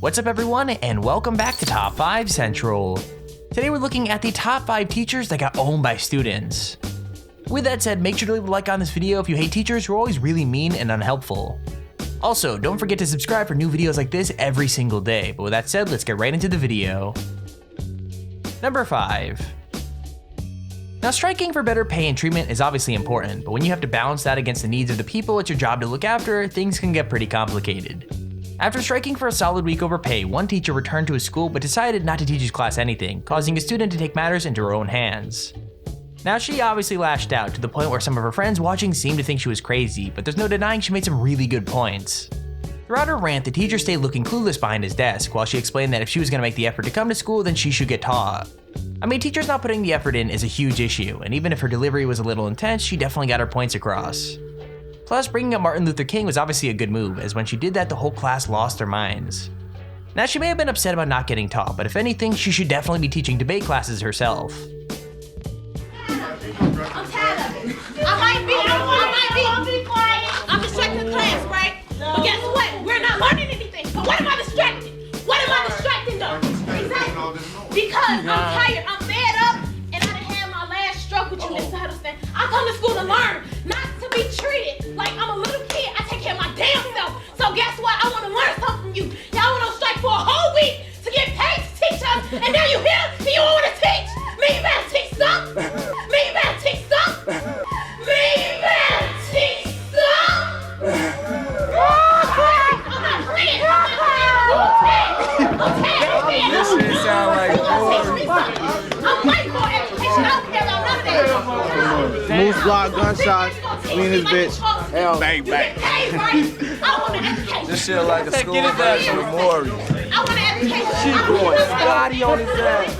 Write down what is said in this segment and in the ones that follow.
What's up everyone, and welcome back to Top 5 Central. Today we're looking at the top 5 teachers that got owned by students. With that said, make sure to leave a like on this video if you hate teachers who are always really mean and unhelpful. Also, don't forget to subscribe for new videos like this every single day, but with that said, let's get right into the video. Number 5. Now, striking for better pay and treatment is obviously important, but when you have to balance that against the needs of the people it's your job to look after, things can get pretty complicated. After striking for a solid week over pay, one teacher returned to his school but decided not to teach his class anything, causing a student to take matters into her own hands. Now, she obviously lashed out to the point where some of her friends watching seemed to think she was crazy, but there's no denying she made some really good points. Throughout her rant, the teacher stayed looking clueless behind his desk while she explained that if she was going to make the effort to come to school, then she should get taught. I mean, teachers not putting the effort in is a huge issue, and even if her delivery was a little intense, she definitely got her points across. Plus, bringing up Martin Luther King was obviously a good move, as when she did that, the whole class lost their minds. Now, she may have been upset about not getting taught, but if anything, she should definitely be teaching debate classes herself. I'm tired of it. I might be quiet. I'm distracting class, right? But guess what? We're not learning anything. So what am I distracting? What am I distracting though? Exactly. Because I'm tired, I'm fed up, and I done had my last stroke with you, Mr. Huddleston. I come to school to learn, not to be treated like I'm a little kid. I take care of my damn self. So guess what? I want to learn something from you. Y'all went on strike for a whole week to get paid to teach us, and now you here and you want to teach? Me, you better teach something. Me, you better teach something. Me, you better teach something. I'm not playing. This shit sound like I'm fighting for education. I don't care about none of that. Moose block, gunshots, we in this bitch. hell, bang bang. I want an education. This shit like a school bus memorial. I want an education. She going Scotty on his ass.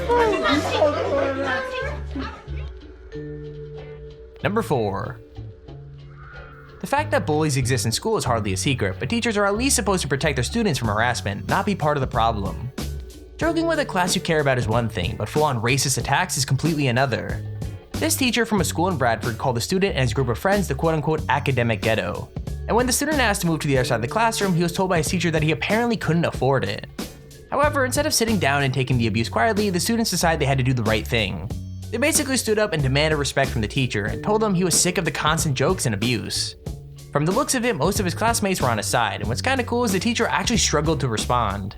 Number 4. The fact that bullies exist in school is hardly a secret, but teachers are at least supposed to protect their students from harassment, not be part of the problem. Joking with a class you care about is one thing, but full-on racist attacks is completely another. This teacher from a school in Bradford called the student and his group of friends the quote-unquote academic ghetto. And when the student asked to move to the other side of the classroom, he was told by his teacher that he apparently couldn't afford it. However, instead of sitting down and taking the abuse quietly, the students decided they had to do the right thing. They basically stood up and demanded respect from the teacher and told him he was sick of the constant jokes and abuse. From the looks of it, most of his classmates were on his side, and what's kinda cool is the teacher actually struggled to respond.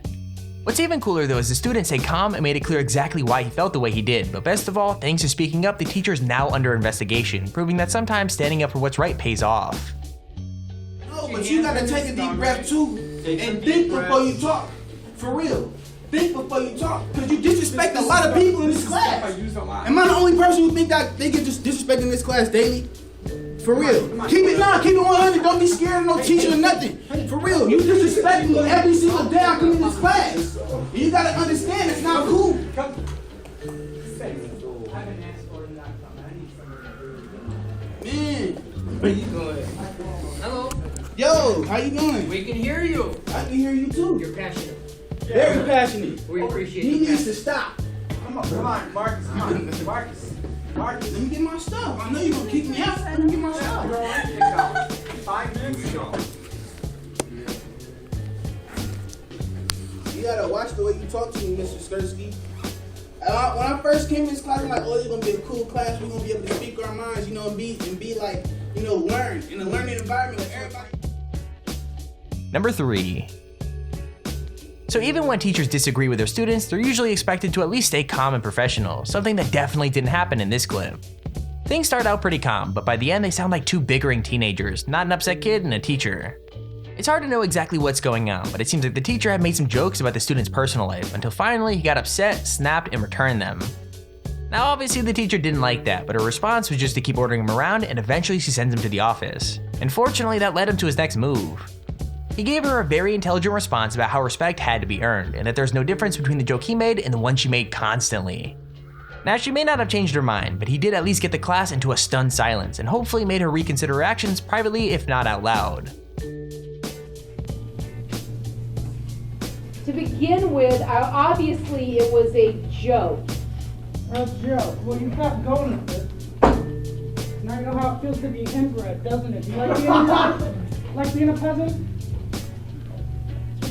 What's even cooler though is the student stayed calm and made it clear exactly why he felt the way he did, but best of all, thanks to speaking up, the teacher is now under investigation, proving that sometimes standing up for what's right pays off. No, but you gotta take a deep breath too and think before you talk. For real. Think before you talk. Because you disrespect a lot of people in this class. Am I the only person who think that they get just disrespecting this class daily? For real. Keep it 100. Don't be scared of no teacher or nothing. For real. You disrespect me every single day I come in this class. And you gotta understand it's not cool. Man. Where you going? Hello. Yo, how you doing? We can hear you. I can hear you too. You're passionate. Very passionate. We appreciate He you. needs to stop. Come on, Marcus. Marcus. Let me get my stuff. I know you're gonna kick me out. Let me get my stuff. 5 minutes ago. You gotta watch the way you talk to me, Mr. Skursky. When I first came to this class, I'm like, oh, it's gonna be a cool class. We're gonna be able to speak our minds, you know, and be like, you know, learn in a learning environment with everybody. Number 3. So even when teachers disagree with their students, they're usually expected to at least stay calm and professional, something that definitely didn't happen in this clip. Things start out pretty calm, but by the end they sound like two bickering teenagers, not an upset kid and a teacher. It's hard to know exactly what's going on, but it seems like the teacher had made some jokes about the student's personal life until finally he got upset, snapped, and returned them. Now obviously the teacher didn't like that, but her response was just to keep ordering him around and eventually she sends him to the office. And fortunately that led him to his next move. He gave her a very intelligent response about how respect had to be earned, and that there's no difference between the joke he made and the one she made constantly. Now she may not have changed her mind, but he did at least get the class into a stunned silence, and hopefully made her reconsider her actions privately if not out loud. To begin with, obviously it was a joke. A joke. Well, you kept going with it. Now you know how it feels to be inbred, doesn't it? You like being a peasant? Like being a peasant?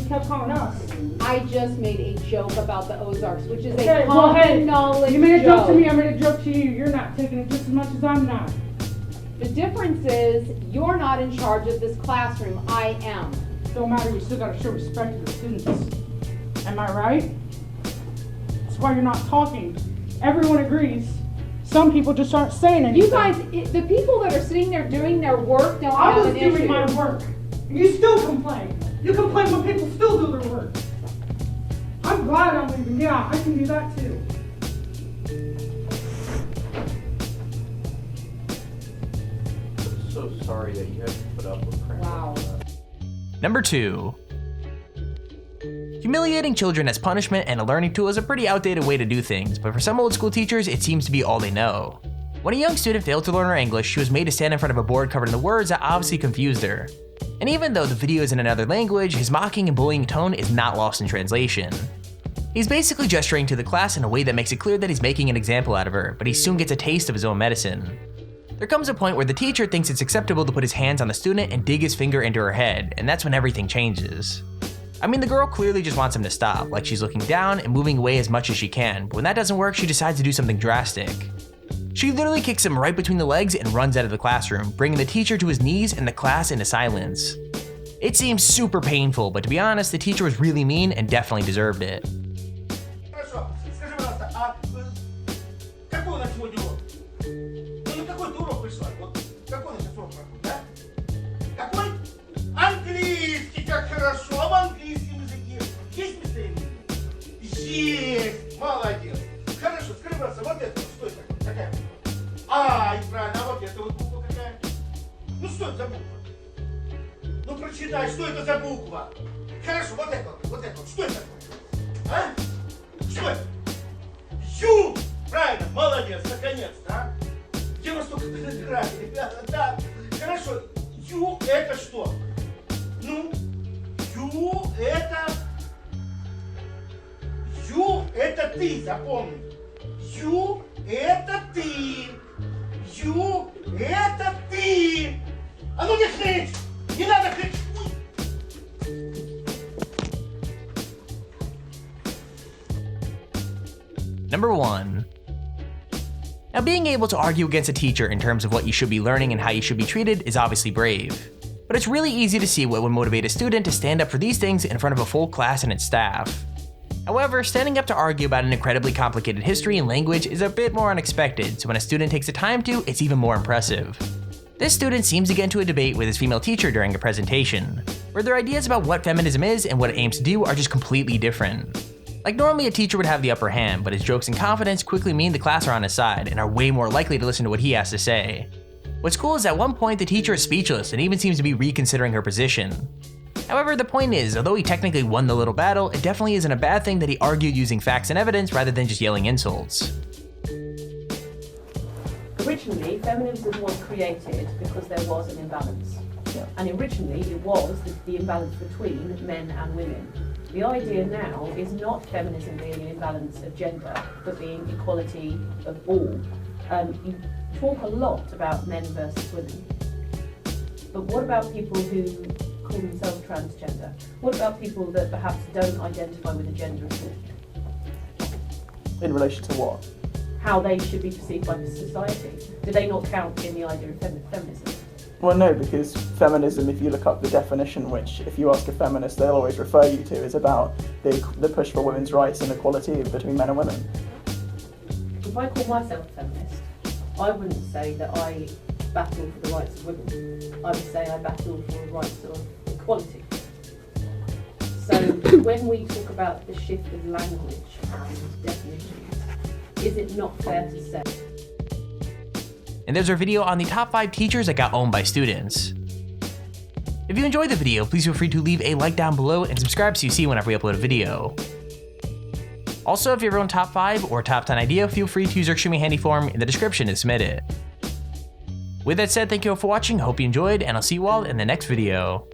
just kept calling us. I just made a joke about the Ozarks, which is Okay, a well, common hey, knowledge you made a joke to me, I joke. made a joke to you. You're not taking it just as much as I'm not. The difference is you're not in charge of this classroom. I am. Don't matter, you still gotta show respect to the students. Am I right? That's why you're not talking. Everyone agrees. Some people just aren't saying anything. You guys, the people that are sitting there doing their work don't I have was an issue. doing my work. You still complain. You complain when people still do their work. I'm glad I'm leaving. Yeah, I can do that too. So sorry that you had to put up with crap. Wow. Number 2. Humiliating children as punishment and a learning tool is a pretty outdated way to do things, but for some old school teachers, it seems to be all they know. When a young student failed to learn her English, she was made to stand in front of a board covered in the words that obviously confused her. And even though the video is in another language, his mocking and bullying tone is not lost in translation. He's basically gesturing to the class in a way that makes it clear that he's making an example out of her, but he soon gets a taste of his own medicine. There comes a point where the teacher thinks it's acceptable to put his hands on the student and dig his finger into her head, and that's when everything changes. I mean, the girl clearly just wants him to stop, like she's looking down and moving away as much as she can, but when that doesn't work, she decides to do something drastic. She literally kicks him right between the legs and runs out of the classroom, bringing the teacher to his knees and the class into silence. It seems super painful, but to be honest, the teacher was really mean and definitely deserved it. Хорошо, скажи, пожалуйста, а какой у нас сегодня урок? Ну, на какой ты урок пришла? Вот какой у нас сейчас урок проходит, да? Какой? Английский, как хорошо. А в английском языке есть местоимение? Есть, молодец. Хорошо, скажи, пожалуйста, вот это, что это такая? А, и правильно, а вот это вот буква какая? Ну, что это за буква? Ну, прочитай, что это за буква? Хорошо, вот это, что это такое? А? Что это? Ю! Правильно, молодец, наконец-то, а? Где вы столько играли, ребята? Да, хорошо. Ю это что? Ну, Ю это ты, запомни. Ю это ты. Ю это ты. А ну не хнычь! Не надо хнычь! Number 1. Now, being able to argue against a teacher in terms of what you should be learning and how you should be treated is obviously brave. But it's really easy to see what would motivate a student to stand up for these things in front of a full class and its staff. However, standing up to argue about an incredibly complicated history and language is a bit more unexpected, so when a student takes the time to, it's even more impressive. This student seems to get into a debate with his female teacher during a presentation, where their ideas about what feminism is and what it aims to do are just completely different. Like, normally a teacher would have the upper hand, but his jokes and confidence quickly mean the class are on his side and are way more likely to listen to what he has to say. What's cool is at one point the teacher is speechless and even seems to be reconsidering her position. However, the point is, although he technically won the little battle, it definitely isn't a bad thing that he argued using facts and evidence rather than just yelling insults. Originally, feminism was created because there was an imbalance. And originally it was the imbalance between men and women. The idea now is not feminism being an imbalance of gender, but being equality of all. You talk a lot about men versus women, but what about people who call themselves transgender? What about people that perhaps don't identify with a gender at all? In relation to what? How they should be perceived by society. Do they not count in the idea of feminism? Well, no, because feminism, if you look up the definition, which if you ask a feminist, they'll always refer you to, is about the push for women's rights and equality between men and women. If I call myself a feminist, I wouldn't say that I battle for the rights of women. I would say I battle for the rights of equality. So when we talk about the shift of language and definitions, is it not fair to say? And there's our video on the top 5 teachers that got owned by students. If you enjoyed the video, please feel free to leave a like down below and subscribe so you see whenever we upload a video. Also, if you have your own top 5 or top 10 idea, feel free to use our Extremely Handy form in the description to submit it. With that said, thank you all for watching, hope you enjoyed, and I'll see you all in the next video.